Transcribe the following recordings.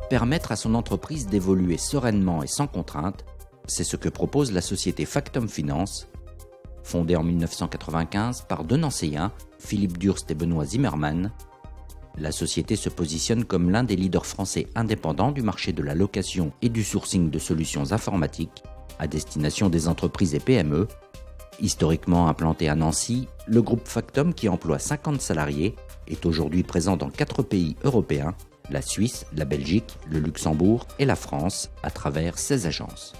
permettre à son entreprise d'évoluer sereinement et sans contrainte, c'est ce que propose la société Factum Finance, fondée en 1995 par deux Nancéens, Philippe Durst et Benoît Zimmermann. La société se positionne comme l'un des leaders français indépendants du marché de la location et du sourcing de solutions informatiques à destination des entreprises et PME. Historiquement implanté à Nancy, le groupe Factum, qui emploie 50 salariés, est aujourd'hui présent dans 4 pays européens, la Suisse, la Belgique, le Luxembourg et la France, à travers 16 agences.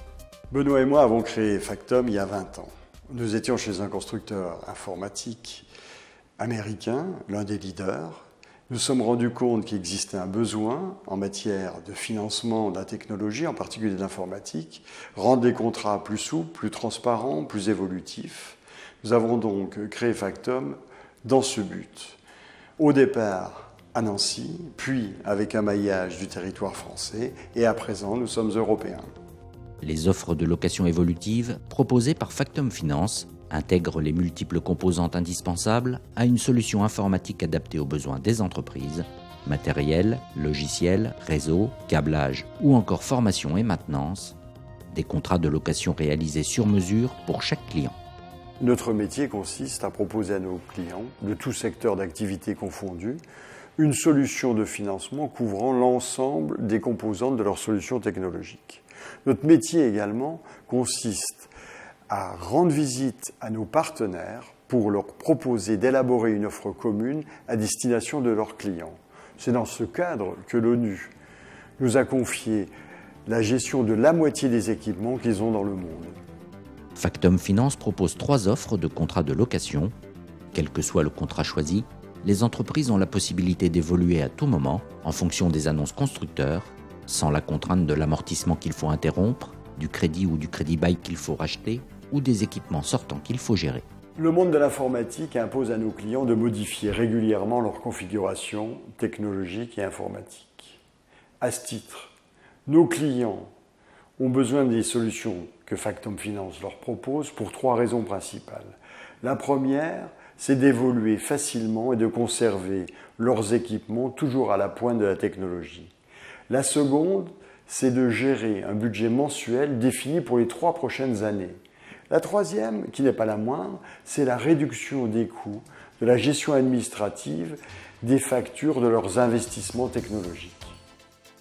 Benoît et moi avons créé Factum il y a 20 ans. Nous étions chez un constructeur informatique américain, l'un des leaders. Nous sommes rendus compte qu'il existait un besoin en matière de financement de la technologie, en particulier de l'informatique, rendre les contrats plus souples, plus transparents, plus évolutifs. Nous avons donc créé Factum dans ce but. Au départ à Nancy, puis avec un maillage du territoire français, et à présent nous sommes européens. Les offres de location évolutive proposées par Factum Finance intègrent les multiples composantes indispensables à une solution informatique adaptée aux besoins des entreprises, matériel, logiciel, réseau, câblage ou encore formation et maintenance, des contrats de location réalisés sur mesure pour chaque client. Notre métier consiste à proposer à nos clients, de tout secteur d'activité confondu, une solution de financement couvrant l'ensemble des composantes de leur solution technologique. Notre métier également consiste à rendre visite à nos partenaires pour leur proposer d'élaborer une offre commune à destination de leurs clients. C'est dans ce cadre que l'ONU nous a confié la gestion de la moitié des équipements qu'ils ont dans le monde. Factum Finance propose 3 offres de contrats de location. Quel que soit le contrat choisi, les entreprises ont la possibilité d'évoluer à tout moment en fonction des annonces constructeurs, sans la contrainte de l'amortissement qu'il faut interrompre, du crédit ou du crédit bail qu'il faut racheter, ou des équipements sortants qu'il faut gérer. Le monde de l'informatique impose à nos clients de modifier régulièrement leur configuration technologique et informatique. À ce titre, nos clients ont besoin des solutions que Factum Finance leur propose pour 3 raisons principales. La première, c'est d'évoluer facilement et de conserver leurs équipements toujours à la pointe de la technologie. La seconde, c'est de gérer un budget mensuel défini pour les 3 prochaines années. La troisième, qui n'est pas la moindre, c'est la réduction des coûts de la gestion administrative des factures de leurs investissements technologiques.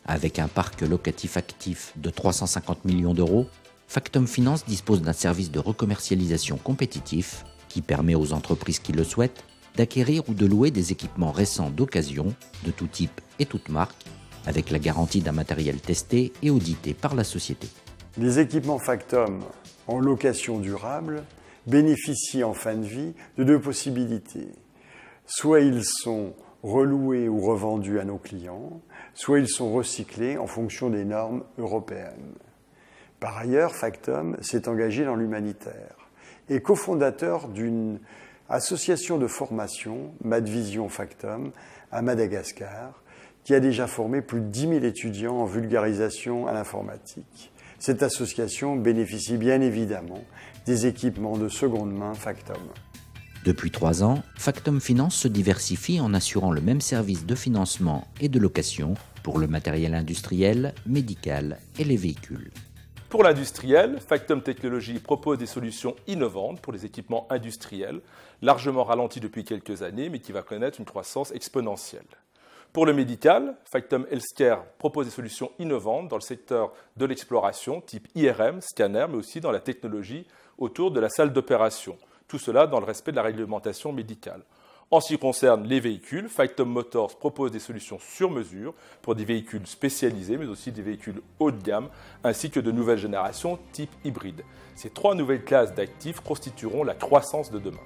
Avec un parc locatif actif de 350 millions d'euros, Factum Finance dispose d'un service de recommercialisation compétitif qui permet aux entreprises qui le souhaitent d'acquérir ou de louer des équipements récents d'occasion, de tout type et toute marque, avec la garantie d'un matériel testé et audité par la société. Les équipements Factum en location durable bénéficient en fin de vie de 2 possibilités. Soit ils sont reloués ou revendus à nos clients, soit ils sont recyclés en fonction des normes européennes. Par ailleurs, Factum s'est engagé dans l'humanitaire et cofondateur d'une association de formation, Madvision Factum, à Madagascar, qui a déjà formé plus de 10 000 étudiants en vulgarisation à l'informatique. Cette association bénéficie bien évidemment des équipements de seconde main Factum. Depuis 3 ans, Factum Finance se diversifie en assurant le même service de financement et de location pour le matériel industriel, médical et les véhicules. Pour l'industriel, Factum Technologies propose des solutions innovantes pour les équipements industriels, largement ralentis depuis quelques années, mais qui va connaître une croissance exponentielle. Pour le médical, Factum Healthcare propose des solutions innovantes dans le secteur de l'exploration, type IRM, scanner, mais aussi dans la technologie autour de la salle d'opération. Tout cela dans le respect de la réglementation médicale. En ce qui concerne les véhicules, Factum Motors propose des solutions sur mesure pour des véhicules spécialisés, mais aussi des véhicules haut de gamme, ainsi que de nouvelles générations type hybride. Ces 3 nouvelles classes d'actifs constitueront la croissance de demain.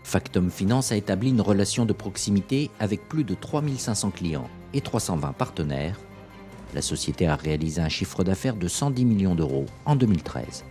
Factum Finance a établi une relation de proximité avec plus de 3500 clients et 320 partenaires. La société a réalisé un chiffre d'affaires de 110 millions d'euros en 2013.